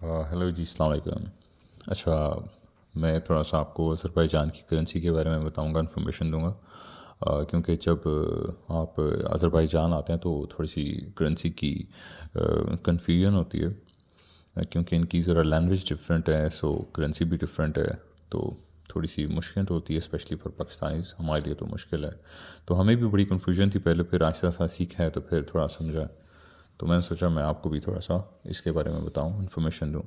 Hello जी, अस्सलाम वालेकुम। अच्छा, मैं थोड़ा सा आपको अज़रबैजान की करेंसी के बारे में बताऊंगा, इन्फॉर्मेशन दूंगा। क्योंकि जब आप अज़रबैजान आते हैं तो थोड़ी सी करेंसी की कन्फ्यूजन होती है। क्योंकि इनकी ज़रा लैंग्वेज डिफरेंट है, सो करेंसी भी डिफरेंट है। तो थोड़ी सी मुश्किल तो होती है, स्पेशली फॉर पाकिस्तानीज़। हमारे लिए तो मुश्किल है। तो हमें भी बड़ी कन्फ्यूजन थी पहले, फिर आहिस्ता आहिस्ता सीखा है तो फिर थोड़ा समझा। तो मैंने सोचा मैं आपको भी थोड़ा सा इसके बारे में बताऊं, इन्फॉर्मेशन दूं।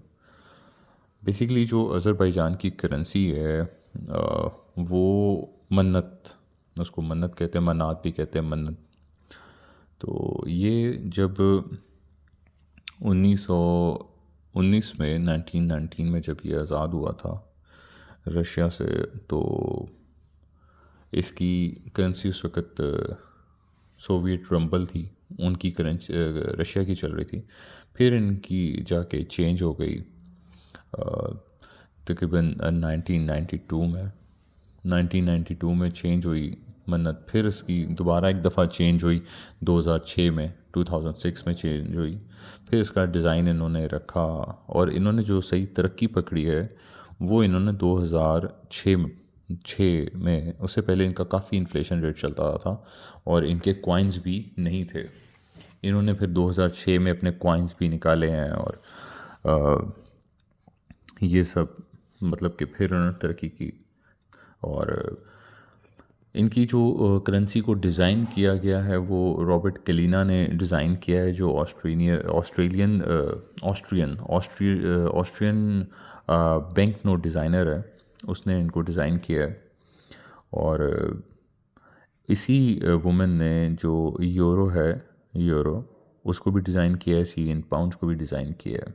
बेसिकली जो अज़रबैजान की करेंसी है, वो मन्नत, उसको मन्नत कहते हैं, मन्नात भी कहते हैं, मन्नत। तो ये जब 1919 में 1919 में जब ये आज़ाद हुआ था रशिया से, तो इसकी करेंसी उस वक़्त सोवियत रंबल थी। उनकी करेंसी रशिया की चल रही थी। फिर इनकी जाके चेंज हो गई तकरीबन 1992 में। 1992 में चेंज हुई मन्नत। फिर इसकी दोबारा एक दफ़ा चेंज हुई 2006 में, 2006 में चेंज हुई। फिर इसका डिज़ाइन इन्होंने रखा, और इन्होंने जो सही तरक्की पकड़ी है वो इन्होंने 2006 में, उससे पहले इनका काफ़ी इन्फ्लेशन रेट चलता था और इनके कॉइन्स भी नहीं थे। इन्होंने फिर 2006 में अपने कॉइन्स भी निकाले हैं, और ये सब मतलब कि फिर उन्होंने तरक्की की। और इनकी जो करेंसी को डिज़ाइन किया गया है वो रॉबर्ट कैलिना ने डिज़ाइन किया है, जो ऑस्ट्रियन बैंक नोट डिज़ाइनर है। उसने इनको डिज़ाइन किया है। और इसी वुमेन ने जो यूरो है, यूरो, उसको भी डिज़ाइन किया है, सी इन पाउंड्स को भी डिज़ाइन किया है।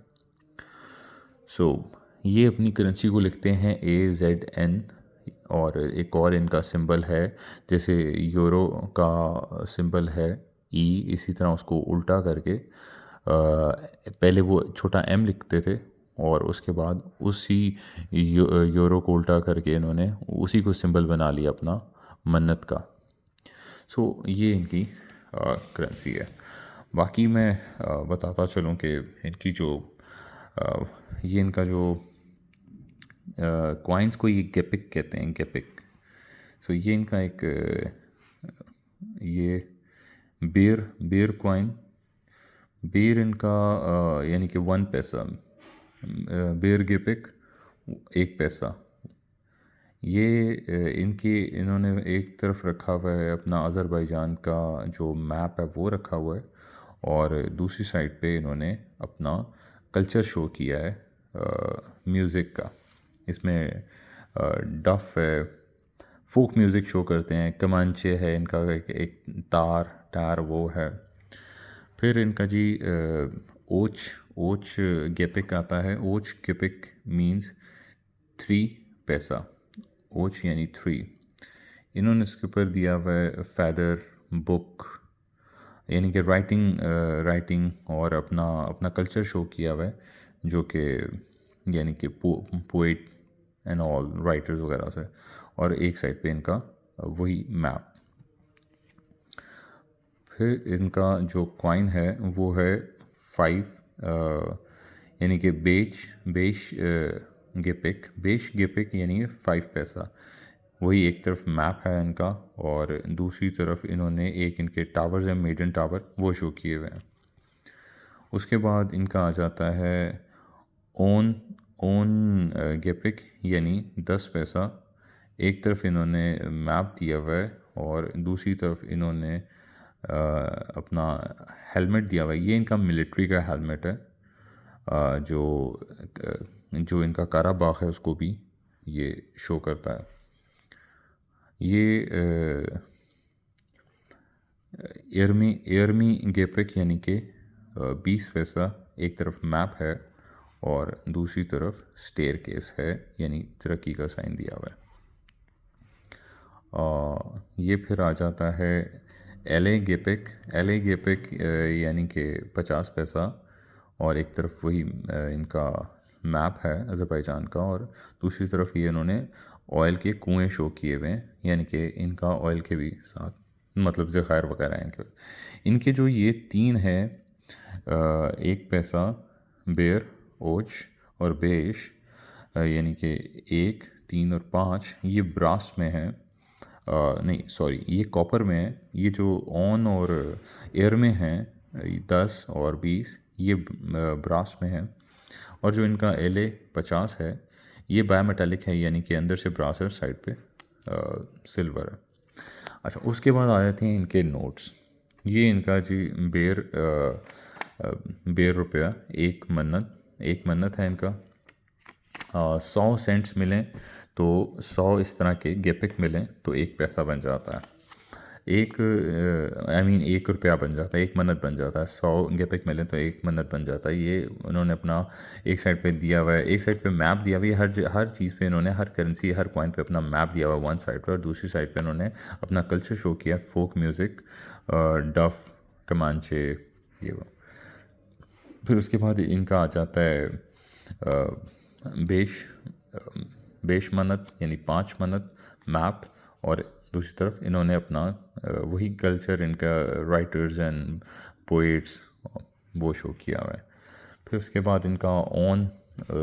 सो ये अपनी करेंसी को लिखते हैं AZN। और एक और इनका सिंबल है, जैसे यूरो का सिंबल है E, इसी तरह उसको उल्टा करके पहले वो छोटा M लिखते थे, और उसके बाद उसी यूरो को उल्टा करके इन्होंने उसी को सिंबल बना लिया अपना, मन्नत का। सो ये इनकी करेंसी है। बाकी मैं बताता चलूँ कि इनकी जो ये इनका जो कॉइन्स को ये गेपिक कहते हैं, गेपिक। सो ये इनका एक ये बेर बेर कॉइन, बेर इनका यानी कि 1 पैसा, बेर गेपिक 1 पैसा। ये इनकी इन्होंने एक तरफ रखा हुआ है अपना अज़रबैजान का जो मैप है वो रखा हुआ है, और दूसरी साइड पे इन्होंने अपना कल्चर शो किया है म्यूज़िक का। इसमें डफ है, फोक म्यूज़िक शो करते हैं, कमांचे है इनका, एक तार टार वो है। फिर इनका जी ओच ओच गेपिक आता है। ओच गेपिक मीन्स 3 पैसा। ओच यानी 3। इन्होंने इसके ऊपर दिया हुआ है फैदर, बुक, यानी कि राइटिंग और अपना अपना कल्चर शो किया हुआ है, जो कि यानी कि पोइट एंड ऑल राइटर्स वगैरह से। और एक साइड पे इनका वही मैप। फिर इनका जो कॉइन है वो है 5, यानी कि बेश गेपिक यानी 5 पैसा। वही एक तरफ मैप है इनका, और दूसरी तरफ इन्होंने एक इनके टावर्स हैं, मेडन टावर, वो शो किए हुए हैं। उसके बाद इनका आ जाता है ओन ओन गेपिक यानी 10 पैसा। एक तरफ इन्होंने मैप दिया हुआ है, और दूसरी तरफ इन्होंने अपना हेलमेट दिया हुआ है। ये इनका मिलिट्री का हेलमेट है, जो इनका काराबाग है उसको भी ये शो करता है। ये एयरमी गेपिक यानी कि 20 पैसा। एक तरफ मैप है और दूसरी तरफ स्टेयर केस है, यानी तरक्की का साइन दिया हुआ है। ये फिर आ जाता है LA गेपिक यानी कि 50 पैसा। और एक तरफ वही इनका मैप है अज़रबैजान का, और दूसरी तरफ ये इन्होंने ऑयल के कुएं शो किए हुए हैं, यानी कि इनका ऑयल के भी साथ मतलब ज़खायर वगैरह हैं इनके जो ये 3 हैं, 1 पैसा, बेर, ओच और बेश यानी कि 1, 3 और 5 ये ब्रास में है। नहीं सॉरी, ये कॉपर में है। ये जो ऑन और एयर में है 10 और 20 ये ब्रास में है। और जो इनका LA 50 है ये बायोमेटालिक है, यानी कि अंदर से ब्रास है, साइड पे सिल्वर है। अच्छा, उसके बाद आ जाते हैं इनके नोट्स। ये इनका जी बेर रुपया, एक मन्नत है इनका। 100 सेंट्स मिलें तो 100 इस तरह के गेपिक मिलें तो 1 पैसा बन जाता है। एक 1 रुपया बन जाता है, 1 मन्नत बन जाता है। 100 गेपिक मिले तो 1 मन्नत बन जाता है। ये उन्होंने अपना एक साइड पे दिया हुआ है, एक साइड पे मैप दिया हुआ है। हर चीज़ पे इन्होंने, हर करेंसी, हर कॉइन पे अपना मैप दिया हुआ है वन साइड पे, और दूसरी साइड पे इन्होंने अपना कल्चर शो किया, फोक म्यूज़िक, डफ, कमांचे, ये वो। फिर उसके बाद इनका आ जाता है बेश बेश मन्नत, यानी 5 मन्नत, मैप, और दूसरी तरफ इन्होंने अपना वही कल्चर, इनका राइटर्स एंड पोइट्स वो शो किया हुआ है। फिर उसके बाद इनका ऑन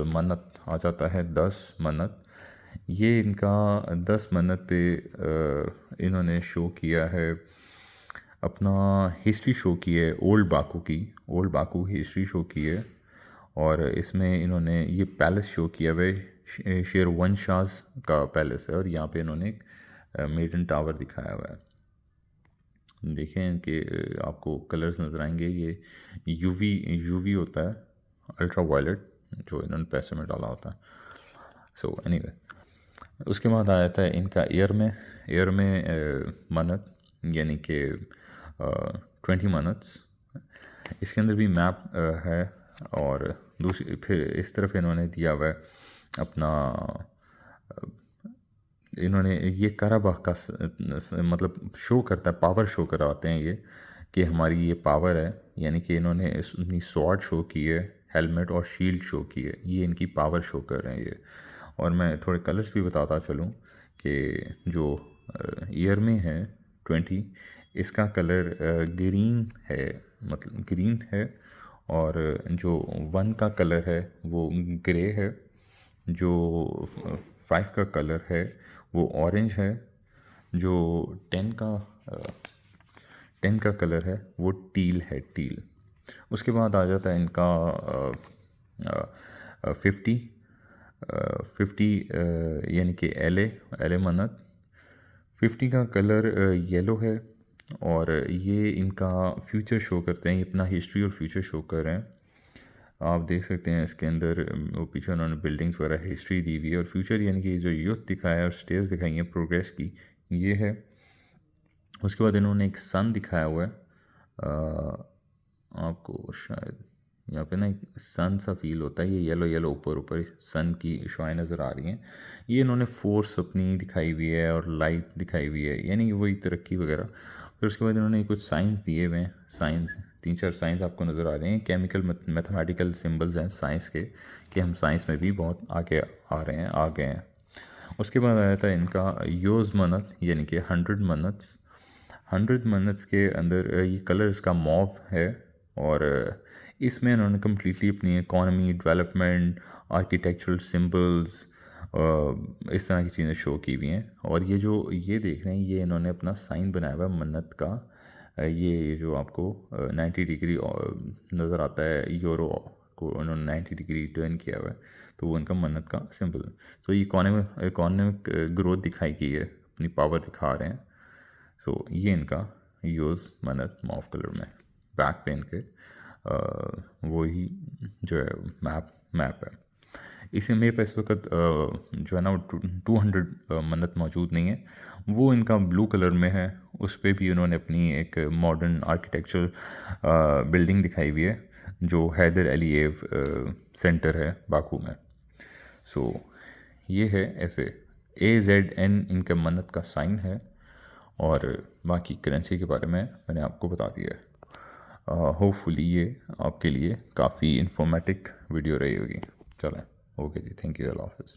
मन्नत आ जाता है 10 मन्नत। ये इनका 10 मन्नत पे इन्होंने शो किया है अपना हिस्ट्री शो की है, ओल्ड बाकू की हिस्ट्री शो की है। और इसमें इन्होंने ये पैलेस शो किया हुआ है, शेरवंशास का पैलेस है, और यहाँ पे इन्होंने एक मेडन टावर दिखाया हुआ है। देखें कि आपको कलर्स नज़र आएंगे। ये यूवी होता है, अल्ट्रा वायलेट, जो इन्होंने पैसे में डाला होता है। सो एनीवे, उसके बाद आ जाता है इनका एयर में मन्नत, यानी कि 20 मन्नत्स। इसके अंदर भी मैप है, और दूसरी फिर इस तरफ इन्होंने दिया हुआ है अपना, इन्होंने ये काराबाह का मतलब शो करता है, पावर शो करवाते हैं ये, कि हमारी ये पावर है। यानी कि इन्होंने अपनी स्वॉर्ड शो की है, हेलमेट और शील्ड शो की है, ये इनकी पावर शो कर रहे हैं ये। और मैं थोड़े कलर्स भी बताता चलूँ कि जो ईयर में है 20, इसका कलर ग्रीन है, मतलब ग्रीन है। और जो 1 का कलर है वो ग्रे है। जो 5 का कलर है वो ऑरेंज है। जो 10 का कलर है वो टील। उसके बाद आ जाता है इनका 50 यानी कि LA मन्नत। 50 का कलर येलो है, और ये इनका फ्यूचर शो करते हैं, ये अपना हिस्ट्री और फ्यूचर शो कर रहे हैं। आप देख सकते हैं इसके अंदर वो पीछे उन्होंने बिल्डिंग्स वगैरह हिस्ट्री दी हुई है, और फ्यूचर यानी कि जो यूथ दिखाया है और स्टेज दिखाई है प्रोग्रेस की, ये है। उसके बाद इन्होंने एक सन दिखाया हुआ है, आपको शायद यहाँ पे ना एक सन सा फील होता है, ये येलो ऊपर सन की शुआएं नज़र आ रही हैं। ये इन्होंने फोर्स अपनी दिखाई हुई है और लाइट दिखाई हुई है, यानी कि वही तरक्की वगैरह। फिर उसके बाद इन्होंने कुछ साइंस दिए हुए हैं, साइंस 3-4 साइंस आपको नज़र आ रहे हैं, केमिकल मैथमेटिकल सिंबल्स हैं साइंस के, कि हम साइंस में भी बहुत आगे आ गए हैं। उसके बाद आया था इनका योज़ मन्नत, यानी कि 100 मन्नत्स। 100 मन्नत्स के अंदर ये कलर इसका मॉव है, और इसमें इन्होंने कम्प्लीटली अपनी इकॉनमी, डेवलपमेंट, आर्किटेक्चरल सिंबल्स, इस तरह की चीज़ें शो की हुई हैं। और ये देख रहे हैं, ये इन्होंने अपना साइन बनाया हुआ है मन्नत का। ये जो आपको 90 डिग्री नज़र आता है, यूरो को उन्होंने 90 डिग्री टर्न किया हुआ है, तो वो इनका मन्नत का सिंबल है। तो ये इकॉनमिक ग्रोथ दिखाई गई है, अपनी पावर दिखा रहे हैं। सो ये इनका यूज़ मन्नत मॉव कलर में, बैक पे इनके वही जो है मैप है। इसी मेरे पास इस वक्त जो है ना 200 मन्नत मौजूद नहीं है, वो इनका ब्लू कलर में है। उस पर भी उन्होंने अपनी एक मॉडर्न आर्किटेक्चरल बिल्डिंग दिखाई हुई है, जो हैदर अलीएव सेंटर है बाकू में। सो ये है ऐसे AZN इनका मन्नत का साइन है, और बाकी करेंसी के बारे में मैंने आपको बता दिया है। होपफुली ये आपके लिए काफ़ी इन्फॉर्मेटिव वीडियो रही होगी। चलें, ओके जी, थैंक यू, अल्लाह हाफ़िज़।